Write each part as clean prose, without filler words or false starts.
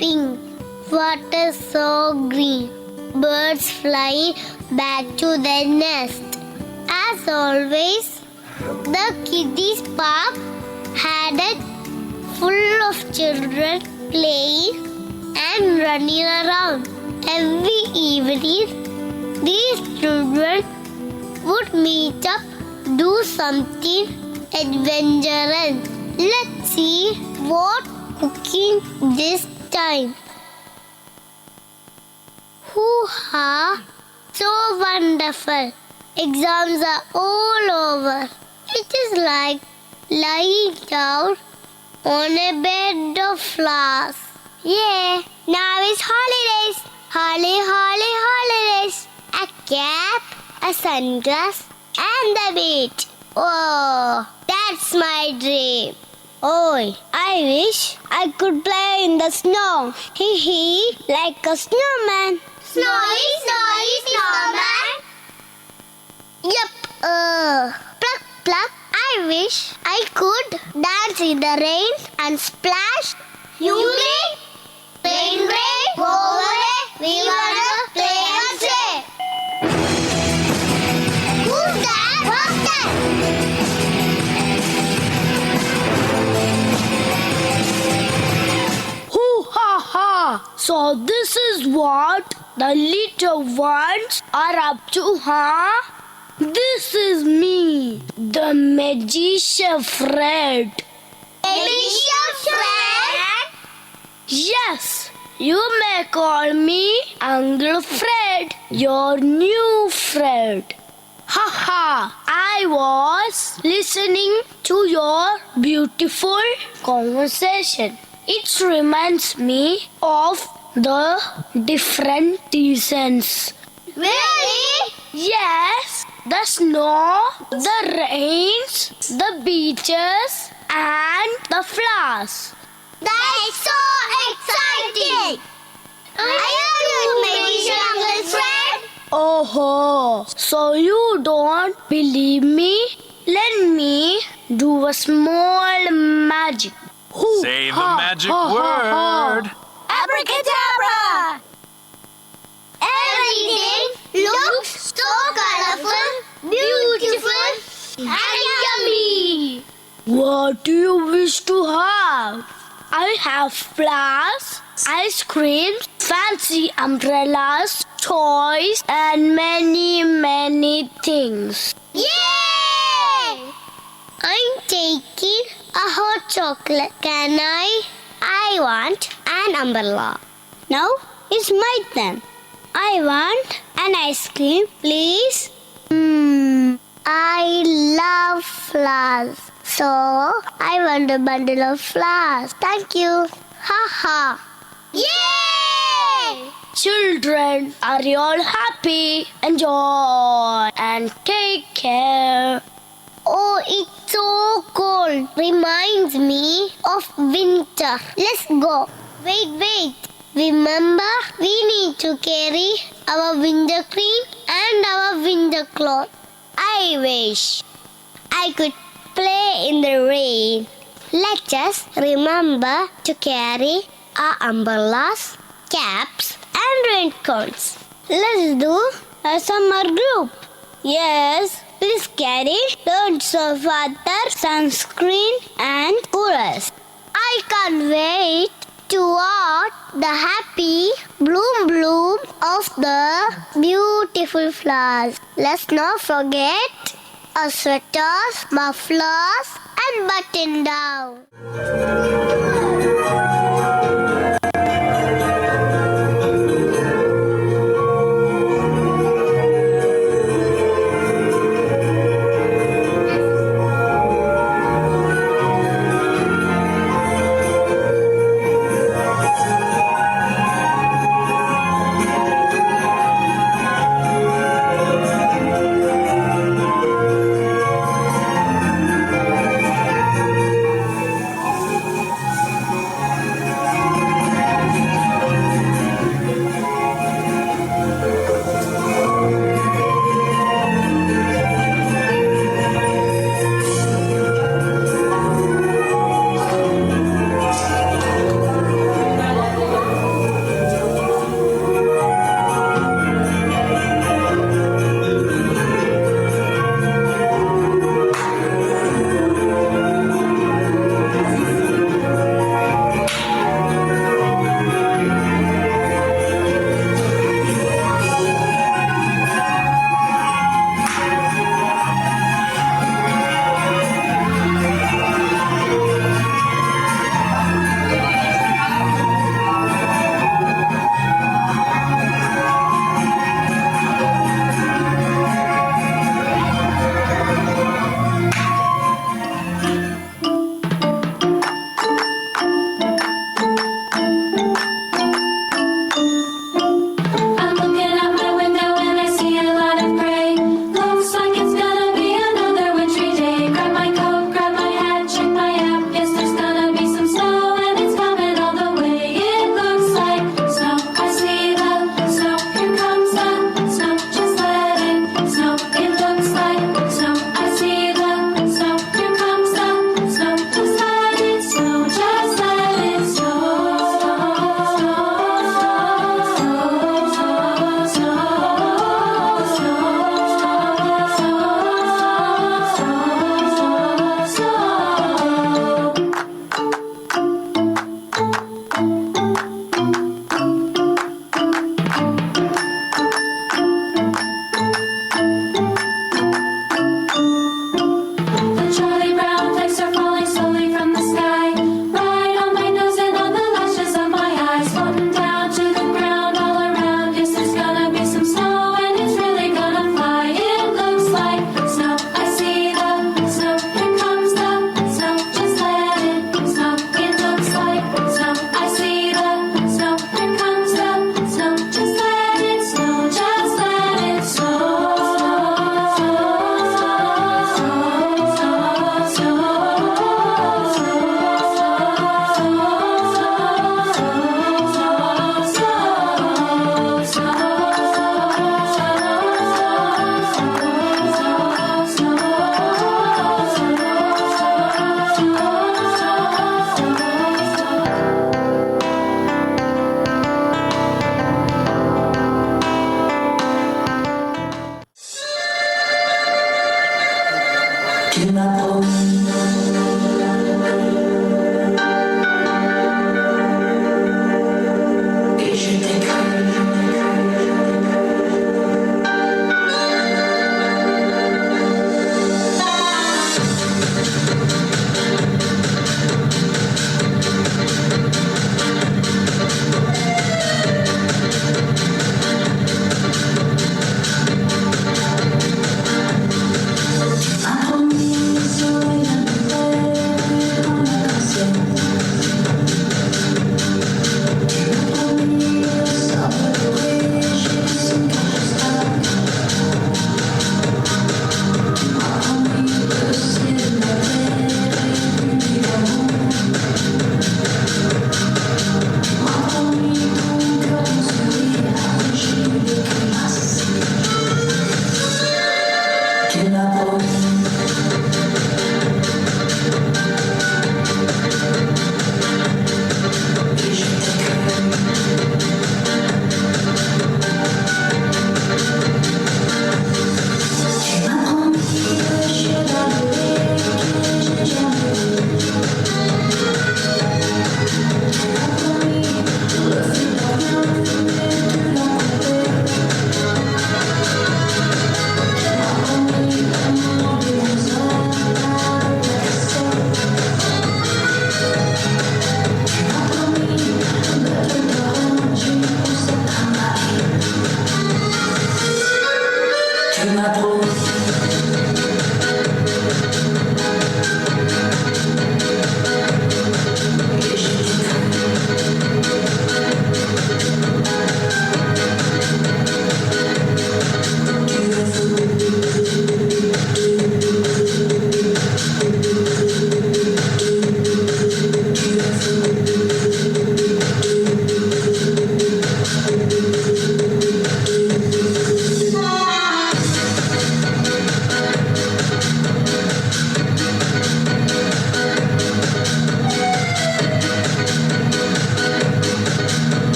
pink, water so green. Birds fly back to their nest. As always, the kiddies park had it full of children playing and running around. Every evening, these children would meet up, do something adventurous. Let's see what cooking this time. Hoo-ha! So wonderful. Exams are all over. It is like lying down on a bed of flowers. Yeah, now it's holidays. Holidays. A cap, a sunglass, and the beach. Oh, that's my dream. Oi, I wish I could play in the snow. Hee, like a snowman. Snowy snowman. Yup. Pluck. I wish I could dance in the rain and splash. You mean? Rain, go away. We wanna play and say. Who's that? What's that? Hoo-ha-ha! So this is what the little ones are up to, huh? This is me, the Magician Fred. Magician Fred? Yes, you may call me Uncle Fred, your new Fred. Ha! I was listening to your beautiful conversation. It reminds me of the different seasons. Really? Yes, the snow, the rains, the beaches, and the flowers. That's so exciting! I love you, Magician Uncle Fred. Oh, so you don't believe me? Let me do a small magic. Say the magic word. Abracadabra! Everything looks so colorful, beautiful, and yummy. What do you wish to have? I have flowers, ice cream, fancy umbrellas, toys, and many things. Yay! I'm taking a hot chocolate. Can I? I want an umbrella. Now it's my turn. I want an ice cream, please. I love flowers. So I want a bundle of flowers. Thank you. Ha. Yay! Children, are you all happy? Enjoy and take care. Oh, it's so cold. Reminds me of winter. Let's go. Wait. Remember, we need to carry our winter cream and our winter cloth. I wish I could play in the rain. Let us remember to carry our umbrellas, caps, and raincoats. Let's do a summer group. Yes, please carry loads of water, sunscreen, and coolers. I can't wait to watch the happy bloom of the beautiful flowers. Let's not forget our sweaters, mufflers, and button down.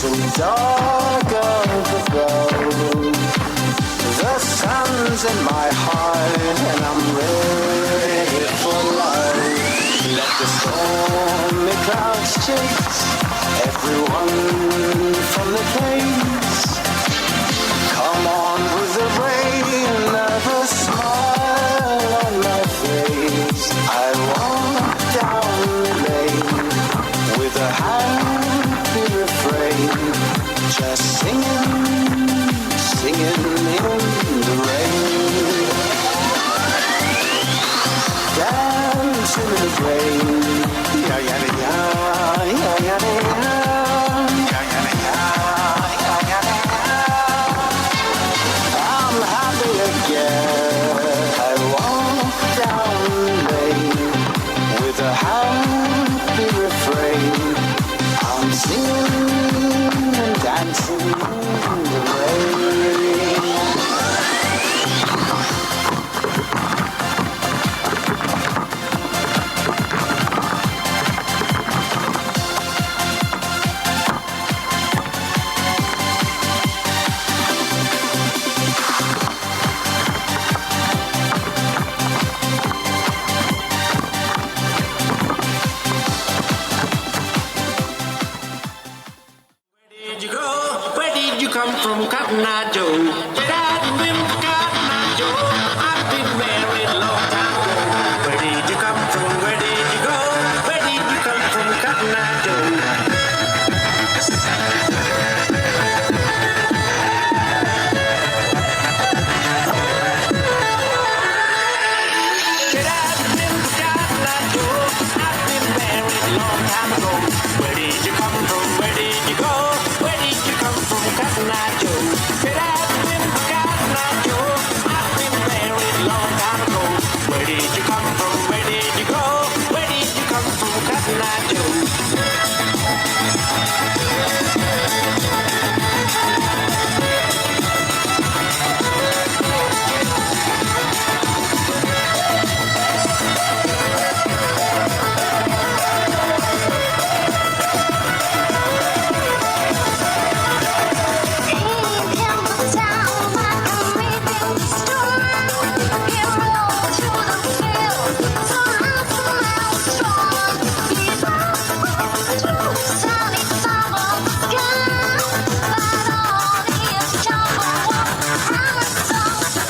too dark above. The sun's in my heart and I'm ready for love. Let the stormy clouds chase everyone from the place. Come on with the rain, never smile on my face. I walk down the lane with a happy refrain, just singing, singing in the rain. Dancing in the rain, ya ya ya ya ya ya ya ya ya ya. I'm happy again. I walk down the lane with a happy refrain. I'm singing and dancing in the rain. Where did you go? Where did you come from, Cotton Eye Joe? Did I remember Cotton Eye Joe? I've been married a long time ago. Where did you come from? Where did you go? Where did you come from, Cotton Eye Joe? Did I remember Cotton Eye Joe? I've been married a long time ago. Where did you come from? Where did you go? Where did you come from, Cotton Eye Joe? Did I remember Cotton Eye Joe? I've been married a long time ago. Where did you come from? Where did you go? Where did you come from, Cotton Eye Joe?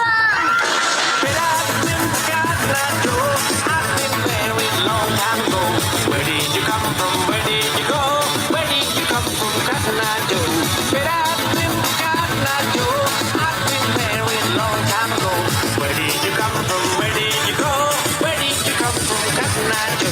Did I remember Cotton Eye Joe? I've been married a long time ago. Where did you come from? Where did you go? Where did you come from, Cotton Eye Joe? Did I remember Cotton Eye Joe? I've been married a long time ago. Where did you come from? Where did you go? Where did you come from, Cotton Eye Joe?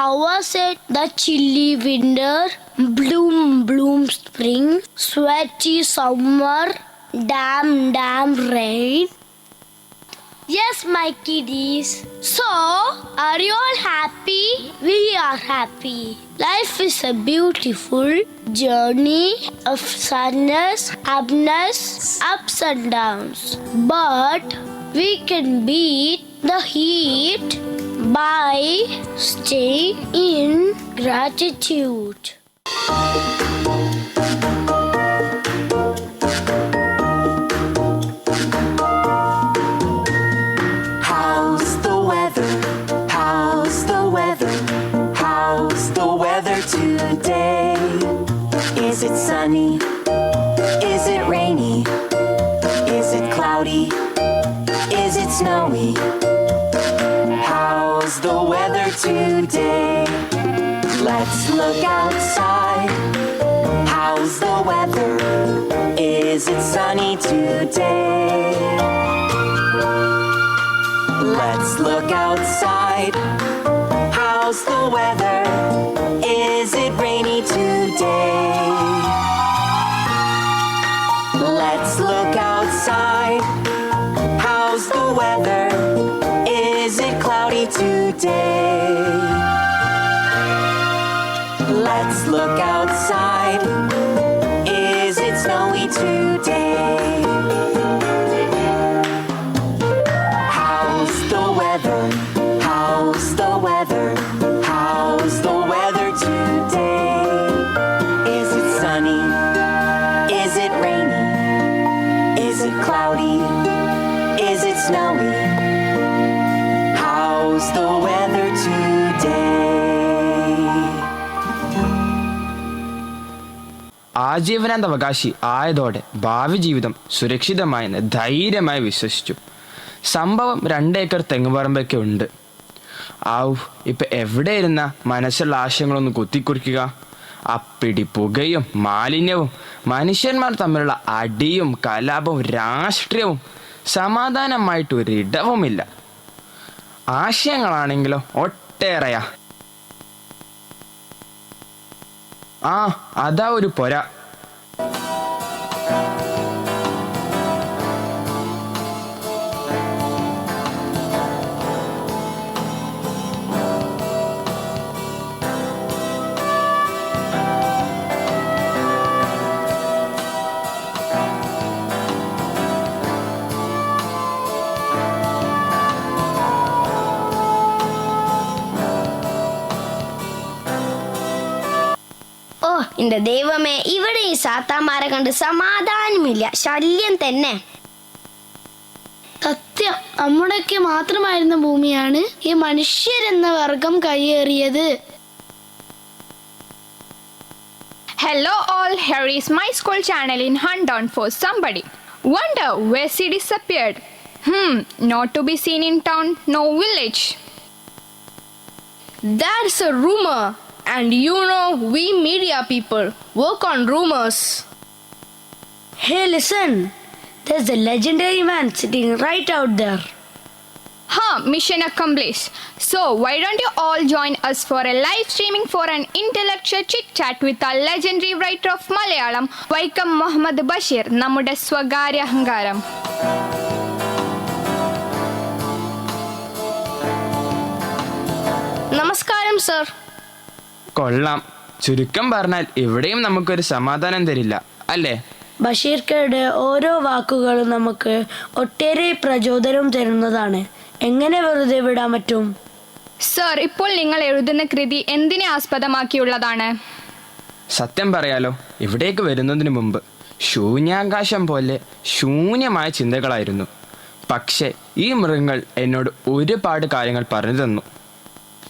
How was it? The chilly winter, bloom spring, sweaty summer, damn rain. Yes, my kiddies. So, are you all happy? We are happy. Life is a beautiful journey of sadness, happiness, ups and downs. But we can beat the heat by staying in gratitude. How's the weather? How's the weather? How's the weather today? Is it sunny? Is it rainy? Is it cloudy? Is it snowy? How's the weather today? Let's look outside. How's the weather? Is it sunny today? Let's look outside. How's the weather? Is it rainy today? Let's look outside. How's the weather? Is it cloudy today? Let's look outside. Is it snowy today? How's the weather? How's the weather? How's the weather today? Is it sunny? Is it rainy? Is it cloudy? Is it snowy? How's the weather today? ആജീവനാന്തവകാശി ആയതോടെ ഭാവി ജീവിതം സുരക്ഷിതമായെന്ന് ധൈര്യമായി വിശ്വസിച്ചു. സംഭവം 2 acre തെങ്ങുപറമ്പൊക്കെ ഉണ്ട്. ഇപ്പം എവിടെ ഇരുന്ന മനസ്സുള്ള ആശയങ്ങളൊന്ന് കുത്തിക്കുറിക്കുക. അപ്പിടി പുകയും മാലിന്യവും മനുഷ്യന്മാർ തമ്മിലുള്ള അടിയും കലാപവും രാഷ്ട്രീയവും സമാധാനമായിട്ടൊരിടവുമില്ല. ആശയങ്ങളാണെങ്കിലോ ഒട്ടേറെയാ. അതാ ഒരു പൊര. എന്റെ ദൈവമേ, ഇവിടെ ഈ സാത്താന്മാരെ കണ്ട് സമാധാനമില്ല, ശല്യം തന്നെ. സത്യം, നമ്മുടെയൊക്കെ മാത്രമായിരുന്ന ഭൂമിയാണ് ഈ മനുഷ്യരെന്ന വർഗം കയ്യേറിയത്. Hello all, here is my school channel in hunt down for somebody. Wonder where she disappeared. Not to be seen in town, no village. That's a rumor. And you know, we media people work on rumors. Hey, listen. There's a legendary man sitting right out there. Mission accomplished. So, why don't you all join us for a live streaming for an intellectual chit-chat with our legendary writer of Malayalam, Vaikam Muhammad Bashir, നമ്മുടെ സ്വകാര്യ അഹങ്കാരം. നമസ്കാരം sir. കൊള്ളാം. ചുരുക്കം പറഞ്ഞാൽ ഇവിടെയും നമുക്കൊരു സമാധാനം തരില്ല, അല്ലേ? ബഷീർക്കയുടെ ഓരോ വാക്കുകളും നമുക്ക് ഒട്ടേറെ പ്രചോദനം തരുന്നതാണ്. എങ്ങനെ വെറുതെ വിടാൻ പറ്റും? സർ, ഇപ്പോൾ നിങ്ങൾ എഴുതുന്ന കൃതി എന്തിനെ ആസ്പദമാക്കിയുള്ളതാണ്? സത്യം പറയാലോ, ഇവിടേക്ക് വരുന്നതിന് മുമ്പ് ശൂന്യാകാശം പോലെ ശൂന്യമായ ചിന്തകളായിരുന്നു. പക്ഷെ ഈ മൃഗങ്ങൾ എന്നോട് ഒരുപാട് കാര്യങ്ങൾ പറഞ്ഞു തന്നു.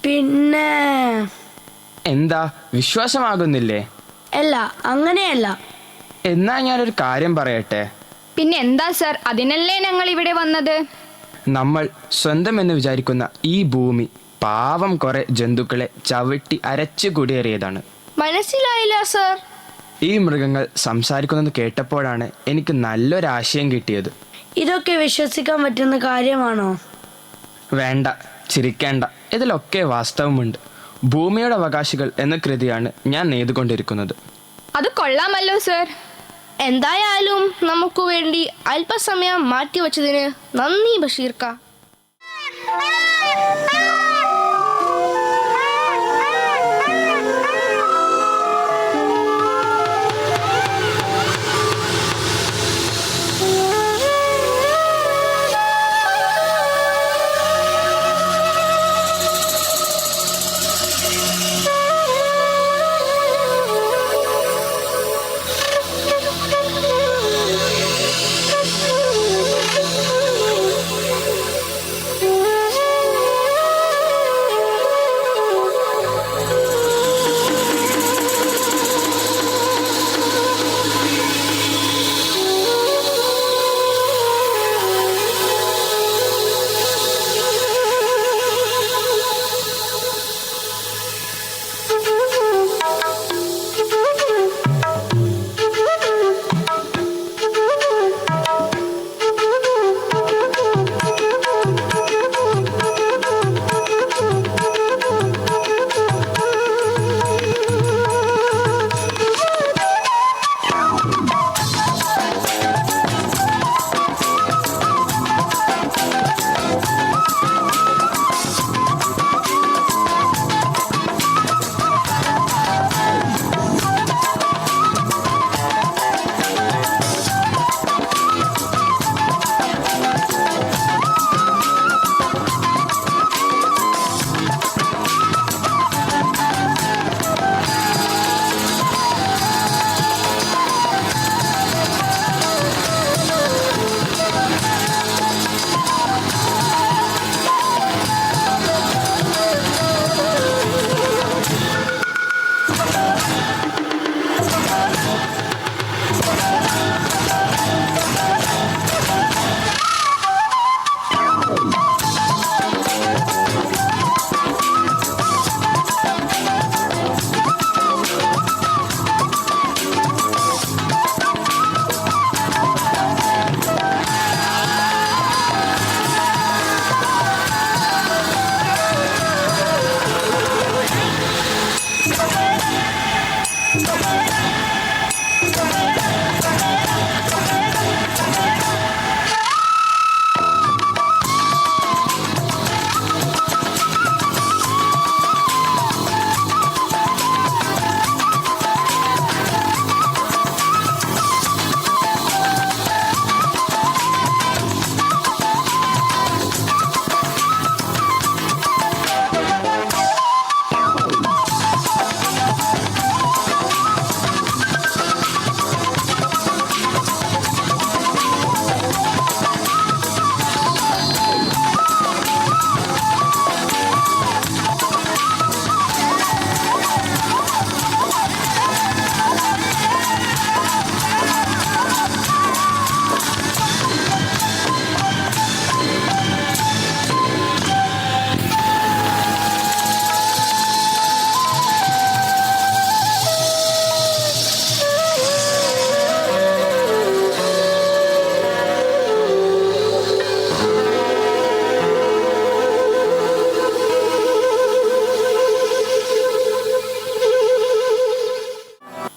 പിന്നെ എന്താ, വിശ്വാസമാകുന്നില്ലേ? അല്ല, അങ്ങനെയല്ല. എന്നാ ഞാനൊരു കാര്യം പറയട്ടെ. പിന്നെ എന്താ സർ, അതിനല്ലേ ഞങ്ങൾ ഇവിടെ വന്നത്? നമ്മൾ സ്വന്തം എന്ന് വിചാരിക്കുന്ന ഈ ഭൂമി പാവം കുറെ ജന്തുക്കളെ ചവിട്ടി അരച്ചു കുടിയേറിയതാണ്. മനസ്സിലായില്ല സർ. ഈ മൃഗങ്ങൾ സംസാരിക്കുന്നത് കേട്ടപ്പോഴാണ് എനിക്ക് നല്ലൊരാശയം കിട്ടിയത്. ഇതൊക്കെ വിശ്വസിക്കാൻ പറ്റുന്ന കാര്യമാണോ? വേണ്ട, ചിരിക്കേണ്ട. ഇതിലൊക്കെ വാസ്തവമുണ്ട്. ഭൂമിയുടെ അവകാശികൾ എന്ന കൃതിയാണ് ഞാൻ നെയ്തുകൊണ്ടിരിക്കുന്നത്. അത് കൊള്ളാമല്ലോ സർ. എന്തായാലും നമുക്ക് വേണ്ടി അല്പസമയം മാറ്റിവെച്ചതിന് നന്ദി ബഷീർക്ക.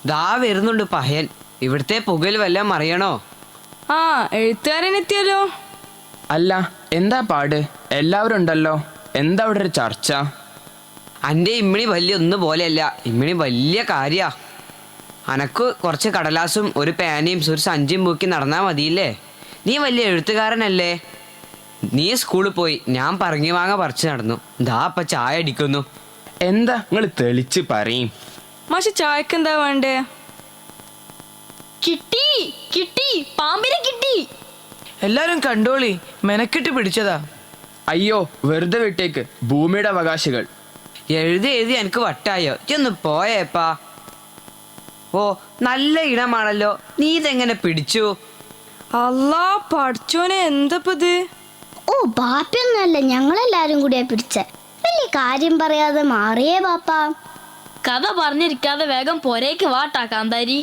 ദാ വരുന്നുണ്ട് പഹയൻ. ഇവിടുത്തെ പുകയിൽ വല്ലതും അറിയണോ? ആ, എഴുത്തുകാരൻ എത്തിയല്ലോ. അല്ല, എന്താ പാട്? എല്ലാവരും ഉണ്ടല്ലോ. എന്താ അവിടെ ഒരു ചർച്ച? എൻ്റെ ഇമ്മിണി വലിയ ഒന്നും പോലെയല്ല. ഇമ്മിണി വലിയ കാര്യാ. അനക്ക് കുറച്ച് കടലാസും ഒരു പേനയും ഒരു സഞ്ചിയും പൂക്കി നടന്നാൽ മതിയില്ലേ? നീ വലിയ എഴുത്തുകാരനല്ലേ? നീ സ്കൂളിൽ പോയി, ഞാൻ പറങ്ങി വാങ്ങ പറിച്ച് നടന്നു. ദാ അപ്പം ചായ അടിക്കുന്നു. എന്താ നിങ്ങൾ തെളിച്ച് പറയും? മാഷ് ചായക്ക് എന്താ വേണ്ടേ? കിട്ടി കിട്ടി, പാമ്പിനെ കിട്ടി. എല്ലാരും കണ്ടോളി, മെനക്കെട്ട് പിടിച്ചതാ. അയ്യോ, വെറുതെ വിട്ടേക്ക്. ഭൂമിയുടെ അവകാശികൾ. എഴുതി എഴുതി എനിക്ക് വട്ടായോ? ഇതൊന്ന് പോയേപ്പാ. ഓ, നല്ല ഇടമാണല്ലോ. നീ ഇതെങ്ങനെ പിടിച്ചു? അല്ലാ പഠിച്ചോനെ, എന്തപ്പത്? ഓ, ബാപ്പയൊന്നല്ല, ഞങ്ങളെല്ലാരും കൂടിയാ പിടിച്ച. വലിയ കാര്യം പറയാതെ മാറിയേ ബാപ്പ. കഥ പറഞ്ഞിരിക്കാതെ വേഗം പോരേക്ക് വാട്ടാ കാന്താരി.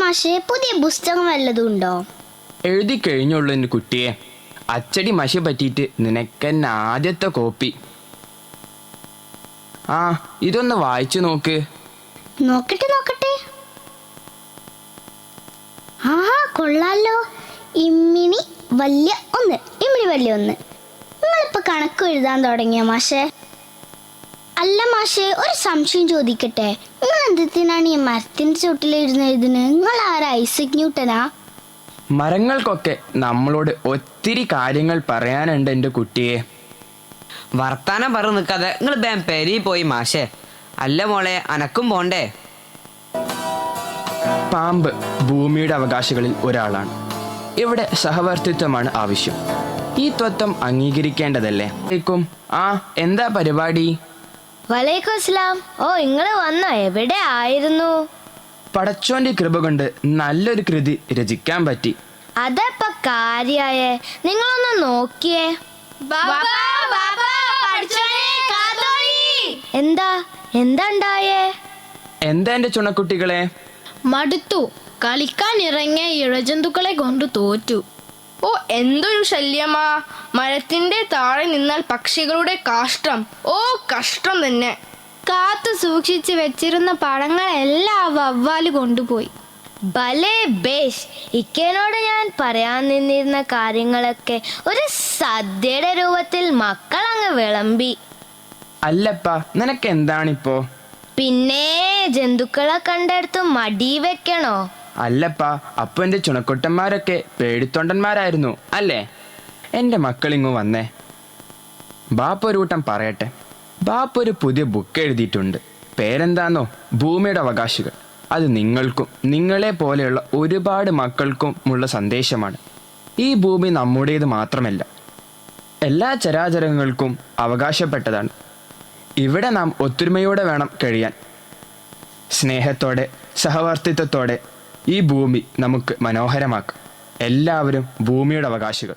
മാഷേ പുതിയ പുസ്തകം വല്ലതും ഉണ്ടോ? എഴുതി കഴിഞ്ഞുള്ളൂ എൻ്റെ കുട്ടിയെ. അച്ചടി മഷി പറ്റിയിട്ട് നിനക്കെന്നെ ആദ്യത്തെ കോപ്പി. ആ ഇതൊന്ന് വായിച്ചു നോക്ക്. നോക്കട്ടെ. ആഹാ, കൊള്ളാലോ. ഇമ്മിണി വലിയ ഒന്ന്. നിങ്ങളിപ്പോ കണക്ക് എഴുതാൻ തുടങ്ങിയ മാഷേ? അല്ല മാഷേ, ഒരു സംശയം ചോദിക്കട്ടെ. നിങ്ങൾ എന്തിനാണ് ഈ മരത്തിന്റെ ചുട്ടിലിരുന്ന് എഴുതുന്നത്? നിങ്ങൾ ആരാ, ഐസക് ന്യൂട്ടനാ? മരങ്ങൾക്കൊക്കെ നമ്മളോട് ഒത്തിരി കാര്യങ്ങൾ പറയാനുണ്ട് എൻ്റെ കുട്ടിയെ. വർത്താനം പറഞ്ഞു നിൽക്കാതെ നിങ്ങൾ ബേം പെരി പോയി മാഷേ. അല്ല മോളെ, അനക്കും പോണ്ടേ? പാമ്പ് ഭൂമിയുടെ അവകാശികളിൽ ഒരാളാണ്. ഇവിടെ സഹവർത്തിത്വമാണ് ആവശ്യം. ഈ തത്വം അംഗീകരിക്കേണ്ടതല്ലേ? ആ എന്താ പരിപാടി? വലൈക്കും അസ്സലാം. ഓ, ഇങ്ങള് വന്നോ? എവിടെ ആയിരുന്നു? പടച്ചോന്റെ കൃപ കൊണ്ട് നല്ലൊരു കൃതി രചിക്കാൻ പറ്റി. അതപ്പ കാര്യായേ. നിങ്ങളൊന്ന് നോക്കിയേ. എന്താ ഉണ്ടായേ? എന്താ എന്റെ ചുണക്കുട്ടികളെ? മടുത്തു. കളിക്കാൻ ഇറങ്ങിയ ഇഴജന്തുക്കളെ കൊണ്ട് തോറ്റു. ഓ, എന്തൊരു ശല്യമാ! മരത്തിന്റെ താഴെ നിന്നാൽ പക്ഷികളുടെ കാഷ്ടം. ഓ, കഷ്ടം തന്നെ. കാത്തു സൂക്ഷിച്ചു വെച്ചിരുന്ന പഴങ്ങളെല്ലാം വവ്വാല് കൊണ്ടുപോയി. ഭലേ ബേഷ്. ഇക്കേനോട് ഞാൻ പറയാൻ നിന്നിരുന്ന കാര്യങ്ങളൊക്കെ ഒരു സദ്യയുടെ രൂപത്തിൽ മക്കൾ അങ്ങ് വിളമ്പി. അല്ലപ്പ, നിനക്ക് എന്താണിപ്പോ? പിന്നെ ജന്തുക്കളെ കണ്ടെടുത്ത് മടി വെക്കണോ? അല്ലപ്പ, അപ്പൊ എന്റെ ചുണക്കുട്ടന്മാരൊക്കെ പേടിത്തൊണ്ടന്മാരായിരുന്നു അല്ലേ? എന്റെ മക്കളിങ്ങു വന്നേ. ബാപ്പൊരു കൂട്ടം പറയട്ടെ. ബാപ്പൊരു പുതിയ ബുക്ക് എഴുതിയിട്ടുണ്ട്. പേരെന്താന്നോ? ഭൂമിയുടെ അവകാശികൾ. അത് നിങ്ങൾക്കും നിങ്ങളെ പോലെയുള്ള ഒരുപാട് മക്കൾക്കുമുള്ള സന്ദേശമാണ്. ഈ ഭൂമി നമ്മുടേത് മാത്രമല്ല, എല്ലാ ചരാചരങ്ങൾക്കും അവകാശപ്പെട്ടതാണ്. ഇവിടെ നാം ഒത്തൊരുമയോടെ വേണം കഴിയാൻ. സ്നേഹത്തോടെ, സഹവർത്തിത്വത്തോടെ ഈ ഭൂമി നമുക്ക് മനോഹരമാക്കാം. എല്ലാവരും ഭൂമിയുടെ അവകാശികൾ.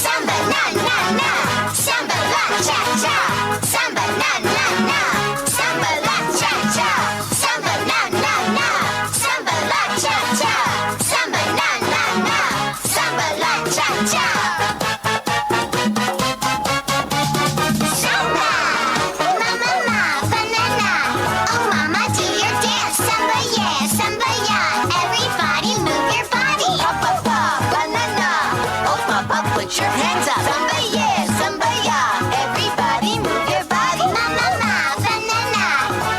Samba na na na, samba la cha cha, samba na na na, samba la cha cha, samba na na na, samba la cha cha, samba na na na, samba la cha cha. Samba, mama ma, banana, oh mama do your dance, samba yeah, everybody move your body. Papa pa, banana, oh papa put your hands up. Samba yeah, everybody move your body. Mama ma, banana,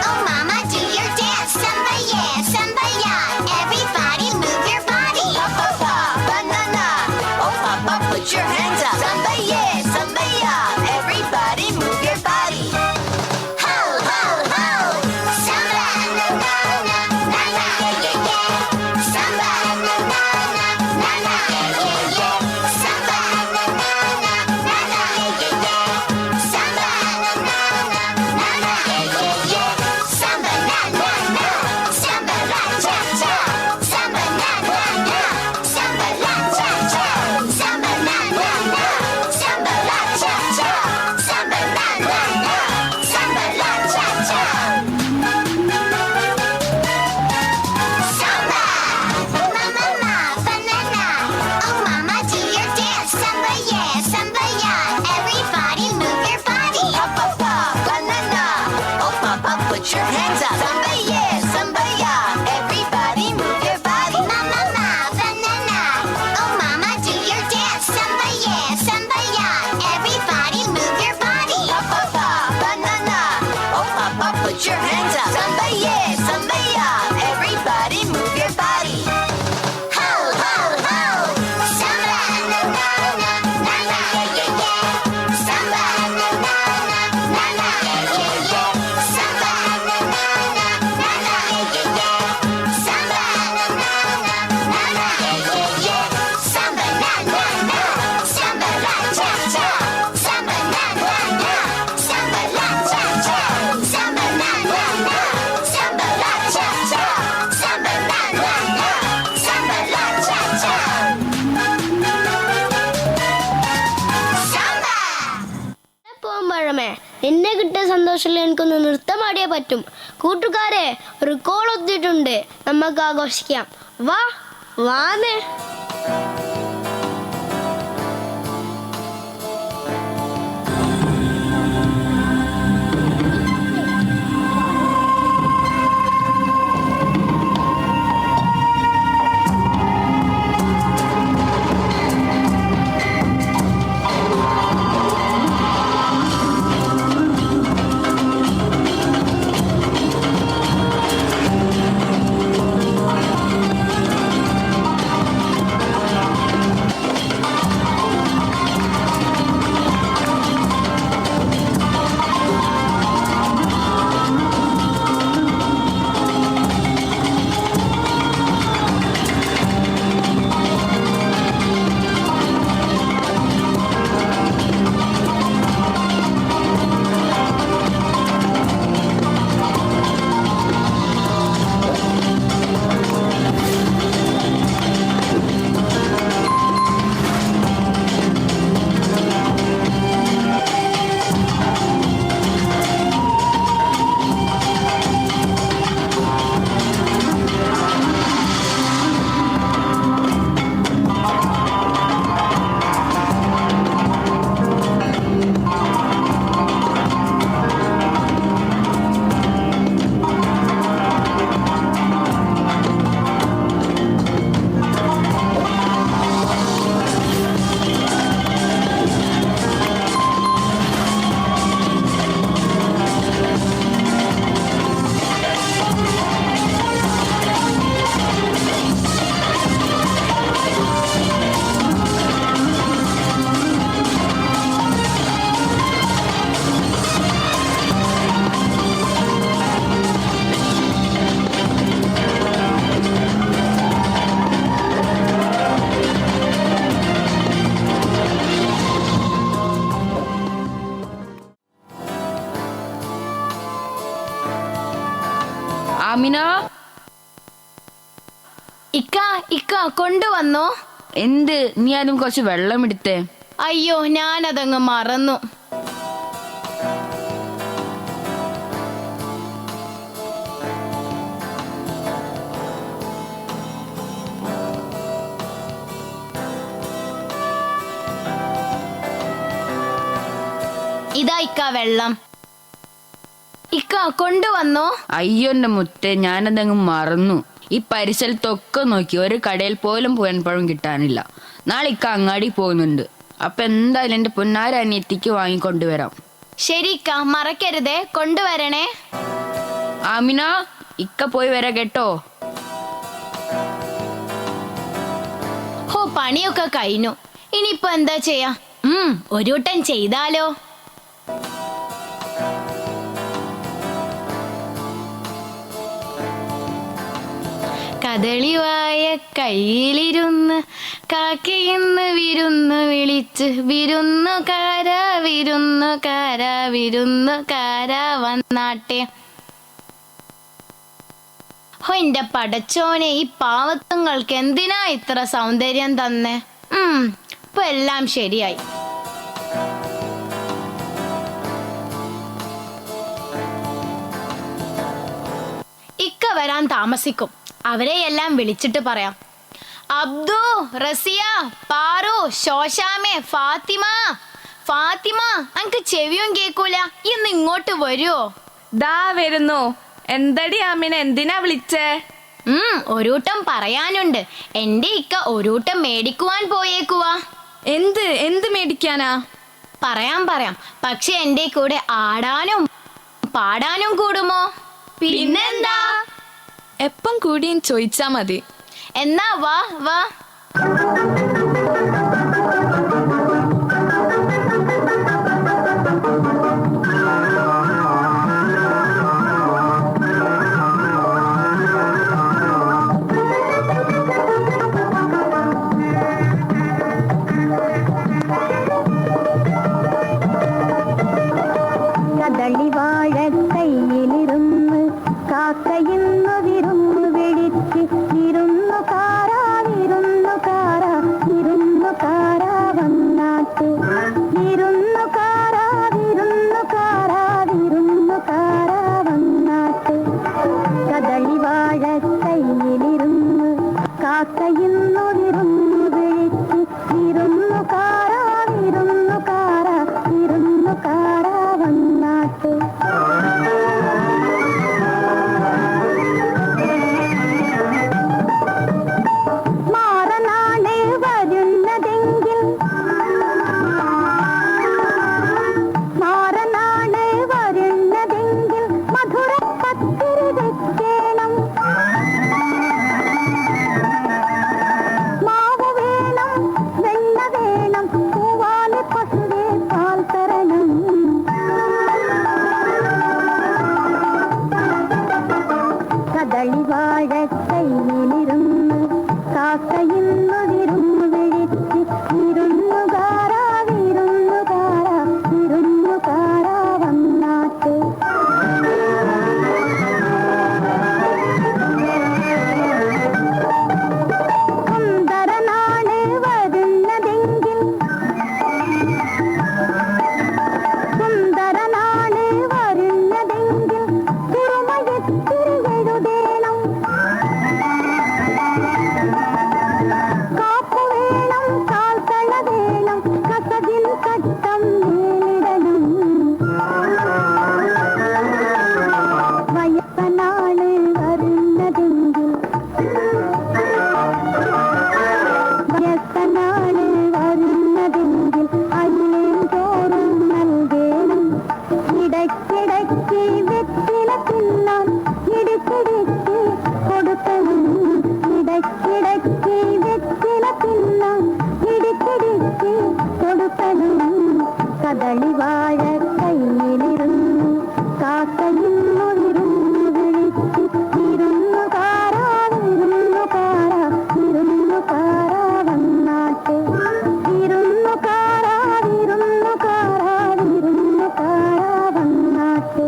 oh mama do your dance, samba yeah, everybody move your body. Papa pa, banana, oh papa put your hands up. Samba yeah, everybody move your body. Ho ho ho, samba na na na na na yeah yeah. Samba na na na na na yeah yeah. Samba na na na na na yeah yeah. Samba na na na na na yeah yeah. Samba na na na, samba la cha cha. Samba na na na, samba la cha cha. Samba na na na, samba la cha cha. Samba na na na, samba la cha cha. Samba, mama ma, banana, oh mama do your dance, samba yeah, everybody move your body. Papa pa, banana, oh papa put your hands up. Samba yeah, everybody move your body. Mama ma, banana, oh mama do your dance, samba yeah, everybody move your body. Papa pa, banana, oh papa put your hands up. Samba yeah, everybody move your body. Ho ho ho, samba na na na na na yeah yeah. Samba na na na na na yeah yeah. Samba na na na na na yeah yeah. Samba na na na na na yeah yeah. Samba na na na, samba la cha cha. Samba na na na, samba la cha cha. Samba na na na, samba la cha cha. Samba na na na, samba la cha cha. Samba. പോകുമ്പോഴമേ നിന്നെ കിട്ടിയ സന്തോഷത്തിൽ എനിക്കൊന്ന് നൃത്തം പാടിയേ പറ്റും. കൂട്ടുകാരെ, ഒരു call ഒത്തിട്ടുണ്ട്, നമുക്ക് ആഘോഷിക്കാം. വാന്നേ. ആമിന, ഇക്ക കൊണ്ടുവന്നോ? എന്ത് നീ ആദ്യം കുറച്ച് വെള്ളം എടുത്തേ. അയ്യോ, ഞാനതങ്ങ് മറന്നു. ഇതാ ഇക്ക വെള്ളം. ഇക്ക കൊണ്ടുവന്നോ? അയ്യോ എന്റെ മുത്തേ, ഞാനതങ്ങ് മറന്നു. ഈ പരിസരത്തൊക്കെ നോക്കി, ഒരു കടയിൽ പോലും പൂവൻപഴം കിട്ടാനില്ല. നാളെ ഇക്ക അങ്ങാടി പോകുന്നുണ്ട്. അപ്പൊ എന്തായാലും എന്റെ പൊന്നാര അനിയത്തിക്ക് വാങ്ങിക്കൊണ്ടുവരാം. ശരി ഇക്ക, മറക്കരുതേ, കൊണ്ടുവരണേ. ആമിന, ഇക്ക പോയി വരാം കേട്ടോ. ഹോ, പണിയൊക്കെ കഴിഞ്ഞു. ഇനിയിപ്പോ എന്താ ചെയ്യാ? ഒരു വട്ടം ചെയ്താലോ? കദളിവായ കയ്യിലിരുന്ന് കാക്കയിന്ന് വിരുന്ന് വിളിച്ച് വിരുന്നുകാര വിരുന്നുകാര വിരുന്നുകാര വന്നാട്ടെ. ഹോ, എന്റെ പടച്ചോനെ, ഈ പാവത്തുങ്ങൾക്ക് എന്തിനാ ഇത്ര സൗന്ദര്യം തന്നെ? ഇപ്പൊ എല്ലാം ശരിയായി. ഇക്ക വരാൻ താമസിക്കും. അവരെ എല്ലാം വിളിച്ചിട്ട് പറയാം. അബ്ദു, റസിയ, പാറു, ശോശാമേ, ഫാത്തിമ. ഫാത്തിമ, അനക്ക് ചെവിയും കേക്കൂല, ഇന്ന് ഇങ്ങോട്ട് വരുവോ? ദാ വരുന്നു. എന്തടി ആമിന, എന്തിനാ വിളിച്ചേ? ഒരൂട്ടം പറയാനുണ്ട്. എന്റെ ഇക്ക ഒരൂട്ടം മേടിക്കുവാൻ പോയേക്കുവാ. എന്ത് മേടിക്കാനാ? പറയാം. പക്ഷെ എന്റെ കൂടെ ആടാനും പാടാനും കൂടുമോ? പിന്നെന്താ? എപ്പം കൂടിയും ചോദിച്ചാ മതി. എന്നാ വാ. കദളിവാഴ കയ്യിലിരുന്ന് കാക്കയിന്ന് വിരുന്ന് വിളിച്ച് വിരുന്നുകാര വിരുന്നുകാര വിരുന്നുകാര വന്നാട്ട്. വിരുന്നുകാര വിരുന്നുകാര വിരുന്നുകാര വന്നാട്ട്. കദളിവാഴ കയ്യിലിരുന്ന് കാക്കയിന്ന് വിരുന്ന് വിളിച്ച് വിരുന്നുകാര വിരുന്നുകാര വിരുന്നുകാര വന്നാട്ട്. മാറനാണ് വരുന്നതെങ്കിൽ മധുര പത്തിരി വെക്കണം. മാവ് വേണം, വെണ്ണ വേണം, പൂവാലെ പശുവേ പാൽ തരണം. കദളിവാഴ കയ്യിലിരുന്ന് കാക്കയിന്ന് വിരുന്ന് വിളിച്ച് വിരുന്നുകാര വിരുന്നുകാര വിരുന്നുകാര വന്നാട്ട്. സുന്ദരനാണ് വരുന്നതെങ്കിൽ കുറുമയെത്തിരി എഴുതേണം. കാപ്പു വേണം, കാൽത്തള വേണം, കസവിൻ കട്ടം നേരിടണം. വയസ്സനാണ് വരുന്നതെങ്കിൽ അയിലേം ചോറും നൽകേണം. ഇടയ്ക്കിടയ്ക്ക് വെറ്റില തിന്നാൻ ഇടിച്ചിടിച്ച് കൊടുക്കണം. ഇടയ്ക്കിടയ്ക്ക് വെറ്റില തിന്നാൻ ഇടിച്ചിടിച്ച് കൊടുക്കണം. കദളിവാഴ കയ്യിലിരുന്ന് കാക്കയിന്ന് വിരുന്ന് വിളിച്ച് വിരുന്നുകാര വിരുന്നുകാര വിരുന്നുകാര വന്നാട്ട്. വിരുന്നുകാര വിരുന്നുകാര വിരുന്നുകാര വന്നാട്ട്.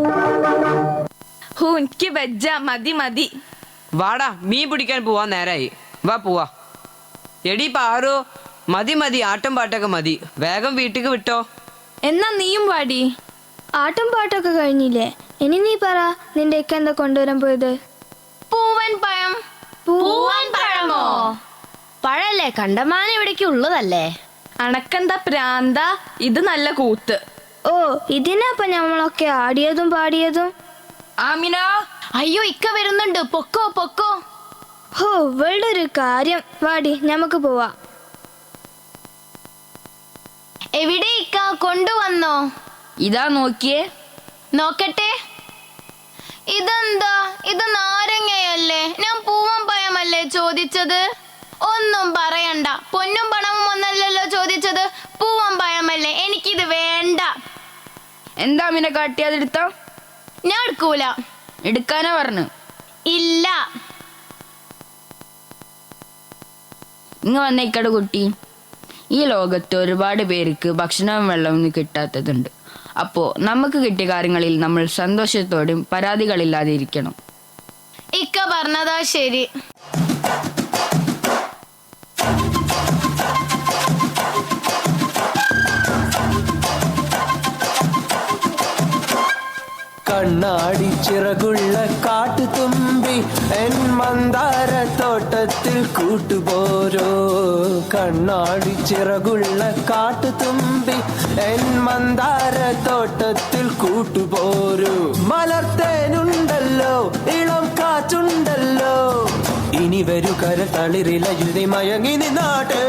എനിക്ക് വെജ്ജ, മതി. വാടാ, മീൻ പിടിക്കാൻ പോവാൻ നേരായി. വാ പോവാ. എടി പാറു, മതി മതി, ആട്ടം പാട്ടൊക്കെ മതി. വേഗം വീട്ടിക്ക് വിട്ടോ. എന്നാ നീയും പാടി. ആട്ടും പാട്ടൊക്കെ കഴിഞ്ഞില്ലേ? ഇനി നീ പറ, നിന്റെ ഒക്കെ എന്താ കൊണ്ടുവരാൻ പോയത്? പൂവൻ പഴം. പൂവൻ പഴമോ? പഴല്ലേ, കണ്ടമാനം ഇവിടേക്ക് ഉള്ളതല്ലേ. അണക്കെന്താ പ്രാന്ത? ഇത് നല്ല കൂത്ത്. ഓ, ഇതിനപ്പൊ നമ്മളൊക്കെ ആടിയതും പാടിയതും. ആമിന, അയ്യോ ഇക്ക വരുന്നുണ്ട്, പൊക്കോ പൊക്കോ. ഹോ, ഇവളുടെ ഒരു കാര്യം. വാടി, നമുക്ക് പോവാ. എവിടെ ഇക്ക, കൊണ്ടുവന്നോ? ഇതാ നോക്കിയേ. നോക്കട്ടെ. ഇതെന്താ? ഇത് നാരങ്ങയല്ലേ? ഞാൻ പൂവൻ പഴമല്ലേ ചോദിച്ചത്? ഒന്നും പറയണ്ട, പൊന്നും പണവും ഒന്നല്ലല്ലോ ചോദിച്ചത്. പൂവൻ പഴമല്ലേ, എനിക്കിത് വേണ്ട. എന്താ അമിനെ കാട്ടിയാതെടുത്ത? ഞാൻ എടുക്കൂല. എടുക്കാനാ പറഞ്ഞു. ഇല്ല. ഇങ്ങ വന്ന ഇക്കടെ കുട്ടി, ഈ ലോകത്ത് ഒരുപാട് പേർക്ക് ഭക്ഷണവും വെള്ളവും കിട്ടാത്തതുണ്ട്. അപ്പോൾ നമുക്ക് കിട്ടിയ കാര്യങ്ങളിൽ നമ്മൾ സന്തോഷത്തോടും പരാതികളില്ലാതെ ഇരിക്കണം. ഇക്ക പറഞ്ഞതാ ശരി. കണ്ണാടി ചിറകുള്ള കാട്ടുതുമ്പി എൻ മന്ദാര തോട്ടത്തിൽ കൂട്ടുപോരോ. കണ്ണാടി ചിറകുള്ള കാട്ടുതുമ്പി എൻ മന്ദാര തോട്ടത്തിൽ കൂട്ടുപോരോ. മലർത്തേനുണ്ടല്ലോ, ഇളം കാറ്റുണ്ടല്ലോ, ഇനി വരൂ കര തളിരിലയുതി മയങ്ങി നിന്നാട്ട്.